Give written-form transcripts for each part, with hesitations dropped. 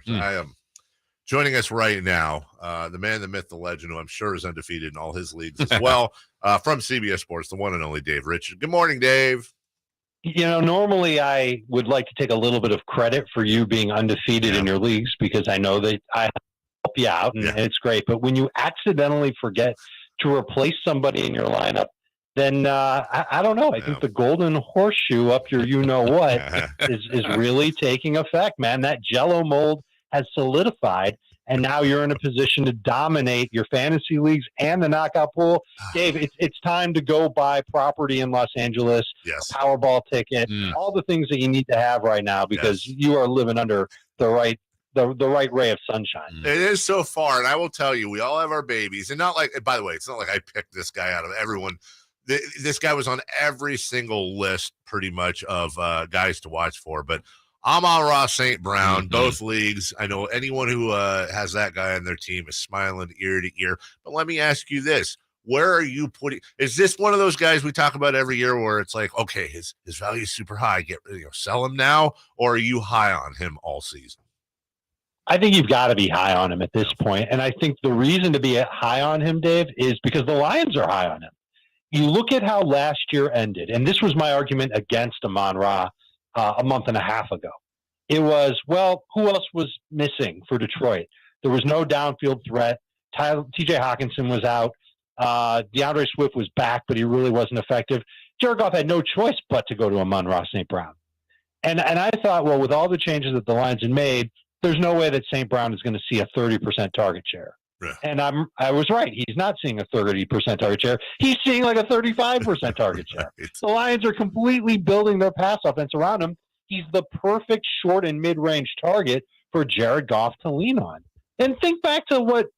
I am joining us right now, the man, the myth, the legend, who I'm sure is undefeated in all his leagues as well, from CBS Sports, the one and only Dave Richard. Good morning, Dave. Normally I would like to take a little bit of credit for you being undefeated in your leagues because I know that I help you out and it's great. But when you accidentally forget to replace somebody in your lineup, then I don't know. I think the golden horseshoe up your you-know-what is really taking effect, man. That Jell-O mold has solidified, and now you're in a position to dominate your fantasy leagues and the knockout pool. Dave, it's time to go buy property in Los Angeles, a Powerball ticket, all the things that you need to have right now because you are living under the right ray of sunshine. It is so far, and I will tell you, we all have our babies. And not like, by the way, it's not like I picked this guy out of everyone. This guy was on every single list pretty much of guys to watch for, but Amon-Ra St. Brown, both leagues. I know anyone who has that guy on their team is smiling ear to ear. But let me ask you this. Where are you putting – is this one of those guys we talk about every year where it's like, okay, his value is super high, sell him now, or are you high on him all season? I think you've got to be high on him at this point. And I think the reason to be high on him, Dave, is because the Lions are high on him. You look at how last year ended, and this was my argument against Amon-Ra a month and a half ago. It was, well, who else was missing for Detroit? There was no downfield threat. TJ Hawkinson was out. DeAndre Swift was back, but he really wasn't effective. Jared Goff had no choice but to go to Amon-Ra St. Brown. And I thought, well, with all the changes that the Lions had made, there's no way that St. Brown is going to see a 30% target share. Yeah. And I was right. He's not seeing a 30% target share. He's seeing like a 35% target share. The Lions are completely building their pass offense around him. He's the perfect short and mid-range target for Jared Goff to lean on. And think back to what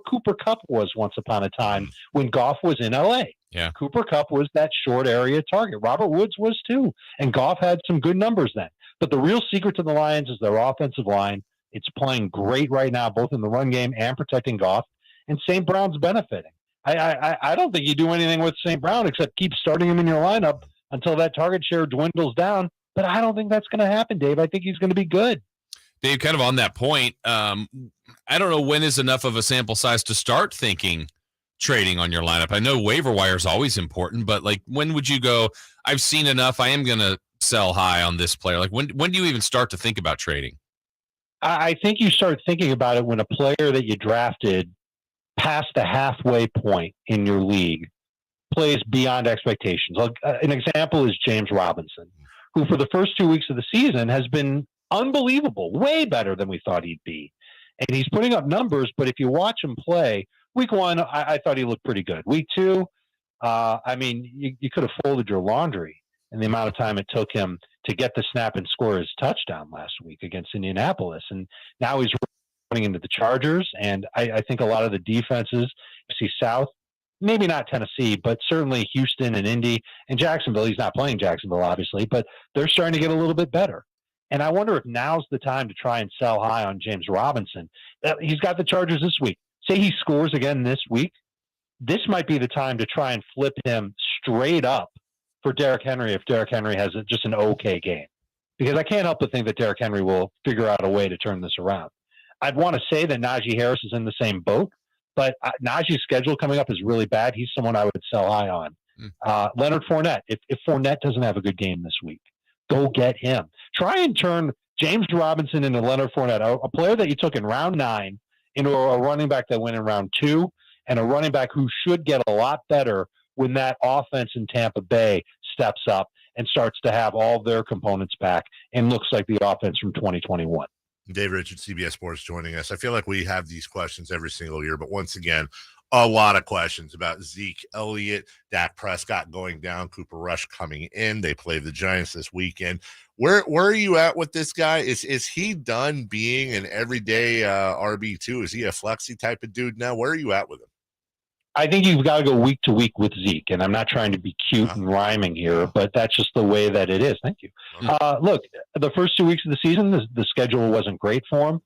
Cooper Kupp was once upon a time when Goff was in L.A. Yeah. Cooper Kupp was that short area target. Robert Woods was too. And Goff had some good numbers then. But the real secret to the Lions is their offensive line. It's playing great right now, both in the run game and protecting Goff. And St. Brown's benefiting. I don't think you do anything with St. Brown except keep starting him in your lineup until that target share dwindles down. But I don't think that's going to happen, Dave. I think he's going to be good. Dave, kind of on that point, I don't know when is enough of a sample size to start thinking trading on your lineup. I know waiver wire is always important, but like when would you go, I've seen enough, I am going to sell high on this player? Like when do you even start to think about trading? I think you start thinking about it when a player that you drafted past the halfway point in your league plays beyond expectations. Like, an example is James Robinson, who for the first 2 weeks of the season has been unbelievable, way better than we thought he'd be. And he's putting up numbers, but if you watch him play, week one, I thought he looked pretty good. Week two, you could have folded your laundry in the amount of time it took him to get the snap and score his touchdown last week against Indianapolis. And now he's running into the Chargers. And I think a lot of the defenses, you see South, maybe not Tennessee, but certainly Houston and Indy and Jacksonville. He's not playing Jacksonville, obviously, but they're starting to get a little bit better. And I wonder if now's the time to try and sell high on James Robinson. He's got the Chargers this week. Say he scores again this week. This might be the time to try and flip him straight up for Derrick Henry if Derrick Henry has just an okay game. Because I can't help but think that Derrick Henry will figure out a way to turn this around. I'd want to say that Najee Harris is in the same boat, but Najee's schedule coming up is really bad. He's someone I would sell high on. Leonard Fournette, if Fournette doesn't have a good game this week, go get him. Try and turn James Robinson into Leonard Fournette, a player that you took in round 9 into a running back that went in round 2, and a running back who should get a lot better when that offense in Tampa Bay steps up and starts to have all their components back and looks like the offense from 2021. Dave Richard, CBS Sports, joining us. I feel like we have these questions every single year, but once again, a lot of questions about Zeke Elliott, Dak Prescott going down, Cooper Rush coming in. They play the Giants this weekend. Where are you at with this guy? Is he done being an everyday RB2? Is he a flexy type of dude now? Where are you at with him? I think you've got to go week to week with Zeke, and I'm not trying to be cute and rhyming here, but that's just the way that it is. Thank you. Look, the first 2 weeks of the season, the schedule wasn't great for him,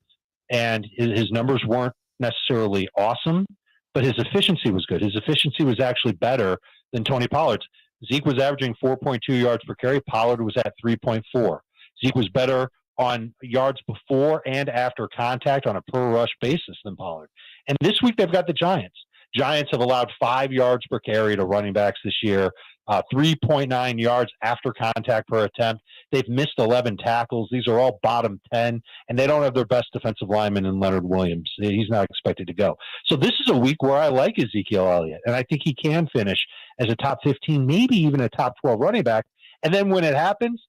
and his numbers weren't necessarily awesome, but his efficiency was good. His efficiency was actually better than Tony Pollard's. Zeke was averaging 4.2 yards per carry. Pollard was at 3.4. Zeke was better on yards before and after contact on a per rush basis than Pollard. And this week they've got the Giants. Giants have allowed 5 yards per carry to running backs this year, 3.9 yards after contact per attempt. They've missed 11 tackles. These are all bottom 10, and they don't have their best defensive lineman in Leonard Williams. He's not expected to go. So this is a week where I like Ezekiel Elliott, and I think he can finish as a top 15, maybe even a top 12 running back. And then when it happens,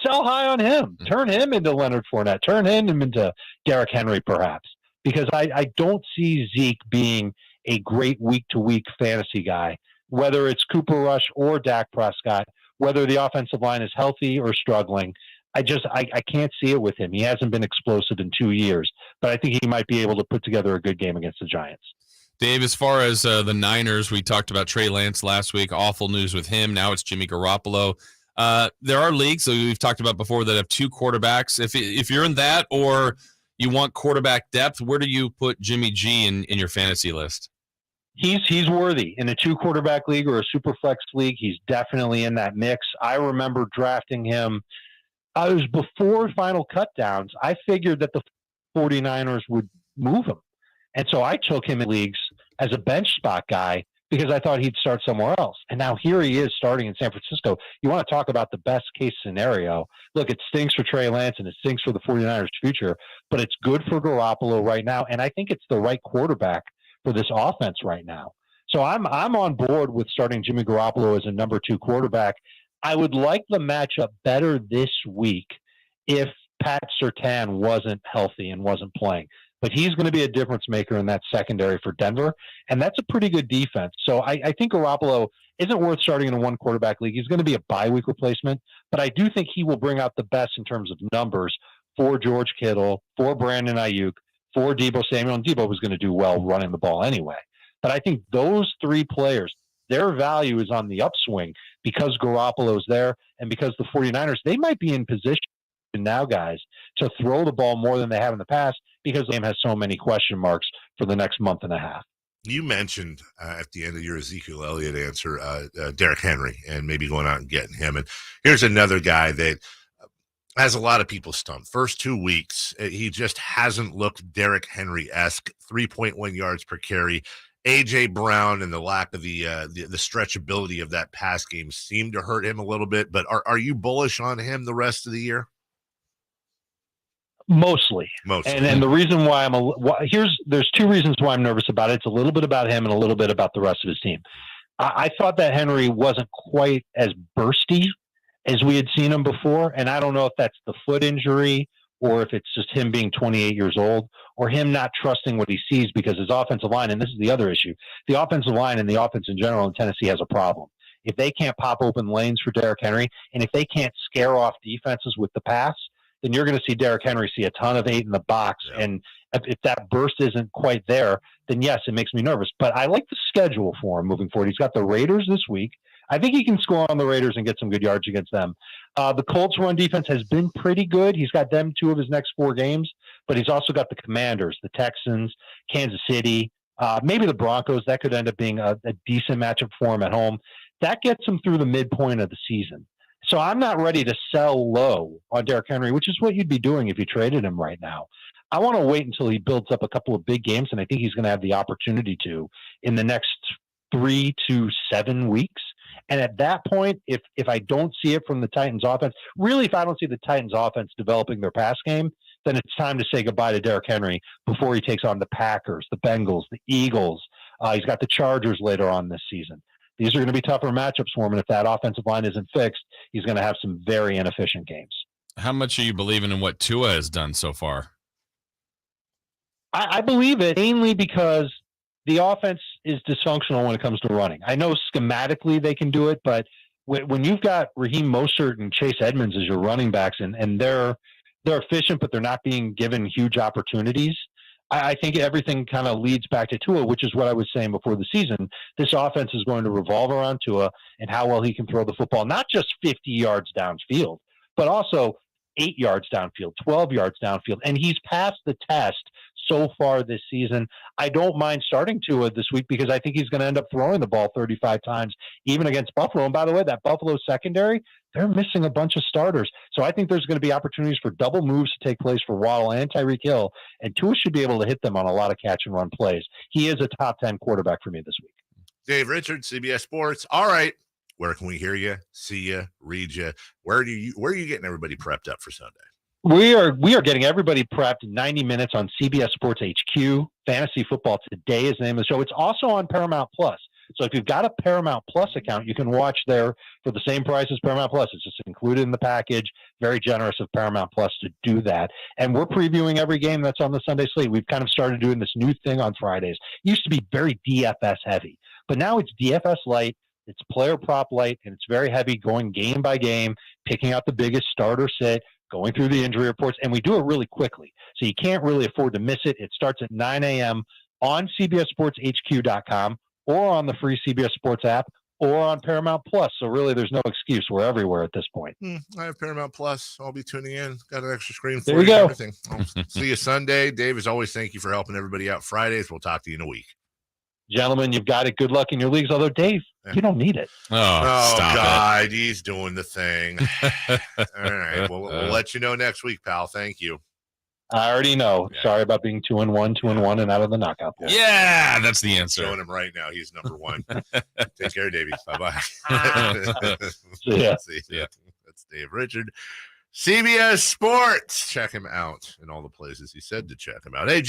sell high on him. Turn him into Leonard Fournette. Turn him into Derrick Henry, perhaps, because I don't see Zeke being a great week-to-week fantasy guy, whether it's Cooper Rush or Dak Prescott, whether the offensive line is healthy or struggling. I can't see it with him. He hasn't been explosive in 2 years, but I think he might be able to put together a good game against the Giants. Dave, as far as the Niners, we talked about Trey Lance last week. Awful news with him. Now it's Jimmy Garoppolo. There are leagues that we've talked about before that have 2 quarterbacks. If you're in that or you want quarterback depth, where do you put Jimmy G in your fantasy list? He's worthy in a 2-quarterback league or a super flex league. He's definitely in that mix. I remember drafting him. It was before final cutdowns. I figured that the 49ers would move him. And so I took him in leagues as a bench spot guy because I thought he'd start somewhere else. And now here he is starting in San Francisco. You want to talk about the best case scenario. Look, it stinks for Trey Lance and it stinks for the 49ers future, but it's good for Garoppolo right now. And I think it's the right quarterback for this offense right now. So I'm on board with starting Jimmy Garoppolo as a number 2 quarterback. I would like the matchup better this week if Pat Surtain wasn't healthy and wasn't playing. But he's going to be a difference maker in that secondary for Denver, and that's a pretty good defense. So I think Garoppolo isn't worth starting in a 1-quarterback league. He's going to be a bye-week replacement, but I do think he will bring out the best in terms of numbers for George Kittle, for Brandon Ayuk, for Deebo Samuel, and Deebo was going to do well running the ball anyway. But I think those 3 players, their value is on the upswing because Garoppolo's there and because the 49ers, they might be in position now, guys, to throw the ball more than they have in the past because the game has so many question marks for the next month and a half. You mentioned at the end of your Ezekiel Elliott answer, Derrick Henry, and maybe going out and getting him. And here's another guy that has a lot of people stumped. First 2 weeks, he just hasn't looked Derrick Henry-esque, 3.1 yards per carry. A.J. Brown and the lack of the stretchability of that pass game seemed to hurt him a little bit. But are you bullish on him the rest of the year? Mostly. And the reason why there's 2 reasons why I'm nervous about it. It's a little bit about him and a little bit about the rest of his team. I thought that Henry wasn't quite as bursty as we had seen him before. And I don't know if that's the foot injury or if it's just him being 28 years old or him not trusting what he sees because his offensive line, and this is the other issue, the offensive line and the offense in general in Tennessee has a problem. If they can't pop open lanes for Derrick Henry, and if they can't scare off defenses with the pass, then you're going to see Derrick Henry see a ton of 8 in the box. Yeah. And if that burst isn't quite there, then yes, it makes me nervous. But I like the schedule for him moving forward. He's got the Raiders this week. I think he can score on the Raiders and get some good yards against them. The Colts run defense has been pretty good. He's got them 2 of his next 4 games, but he's also got the Commanders, the Texans, Kansas City, maybe the Broncos. That could end up being a decent matchup for him at home. That gets him through the midpoint of the season. So I'm not ready to sell low on Derrick Henry, which is what you'd be doing if you traded him right now. I want to wait until he builds up a couple of big games, and I think he's going to have the opportunity to in the next 3 to 7 weeks. And at that point, if I don't see it from the Titans offense, really if I don't see the Titans offense developing their pass game, then it's time to say goodbye to Derrick Henry before he takes on the Packers, the Bengals, the Eagles. He's got the Chargers later on this season. These are going to be tougher matchups for him, and if that offensive line isn't fixed, he's going to have some very inefficient games. How much are you believing in what Tua has done so far? I believe it mainly because the offense is dysfunctional when it comes to running. I know schematically they can do it, but when you've got Raheem Mostert and Chase Edmonds as your running backs, and they're efficient, but they're not being given huge opportunities, I think everything kind of leads back to Tua, which is what I was saying before the season. This offense is going to revolve around Tua and how well he can throw the football, not just 50 yards downfield, but also 8 yards downfield, 12 yards downfield. And he's passed the test so far this season. I don't mind starting Tua this week because I think he's going to end up throwing the ball 35 times, even against Buffalo. And by the way, that Buffalo secondary, they're missing a bunch of starters. So I think there's going to be opportunities for double moves to take place for Waddle and Tyreek Hill, and Tua should be able to hit them on a lot of catch and run plays. He is a top 10 quarterback for me this week. Dave Richards, CBS Sports. All right. Where can we hear you, see you, read you? Where are you getting everybody prepped up for Sunday? We are getting everybody prepped in 90 minutes on CBS Sports HQ. Fantasy Football Today is the name of the show. It's also on Paramount Plus. So if you've got a Paramount Plus account, you can watch there for the same price as Paramount Plus. It's just included in the package. Very generous of Paramount Plus to do that. And we're previewing every game that's on the Sunday slate. We've kind of started doing this new thing on Fridays. It used to be very DFS heavy, but now it's DFS light. It's player prop light, and it's very heavy, going game by game, picking out the biggest starter sit, going through the injury reports, and we do it really quickly. So you can't really afford to miss it. It starts at 9 a.m. on CBSSportsHQ.com or on the free CBS Sports app or on Paramount Plus. So really, there's no excuse. We're everywhere at this point. I have Paramount Plus. I'll be tuning in. Got an extra screen for there you you. Go. Everything. I'll see you Sunday. Dave, as always, thank you for helping everybody out Fridays. We'll talk to you in a week. Gentlemen, you've got it. Good luck in your leagues. Although, Dave, you don't need it. Oh stop God, it. He's doing the thing. All right. We'll let you know next week, pal. Thank you. I already know. Yeah. Sorry about being 2-1, and out of the knockout pool. Yeah, that's the answer. Showing him right now. He's number one. Take care, Davey. Bye-bye. See ya. That's Dave Richard. CBS Sports. Check him out in all the places he said to check him out. Hey, Jimmy.